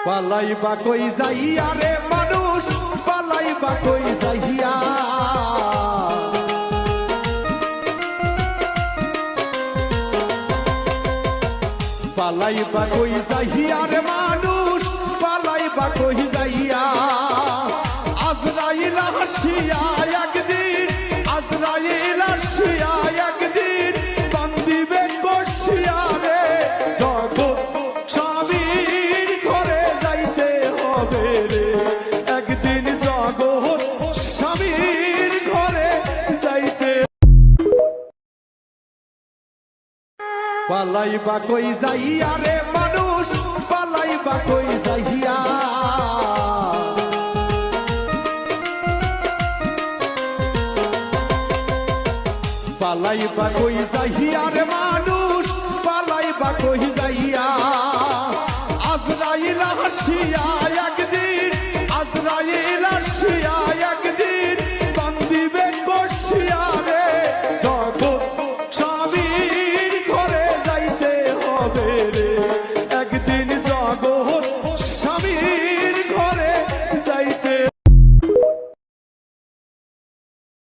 পালাইবা কই যাইয়া রে মানুষ, পালাইবা কই যাইয়া। পালাইবা কই যাইয়া রে মানুষ, পালাইবা কই যাইয়া। আজরাইল আসিয়া একদিন, আজরাইল আসিয়া একদিন বান্দিবে কষিয়া রে। জগৎ স্বামীর ঘরে যাইতে হবে রে, একদিন জগৎ স্বামীর ঘরে যাইতে। পালাইবা কই যাইয়া রে মানুষ, পালাইবা কই যাইয়া। পালাইবা কই যাইয়া রে মানুষ, পালাইবা কই যাইয়া। আজরাইল আসিয়া একদিন, আজরাইল আসিয়া একদিন বান্দিবে কষিয়া রে। জগৎ স্বামীর ঘরে যাইতে হবে রে, একদিন জগৎ স্বামীর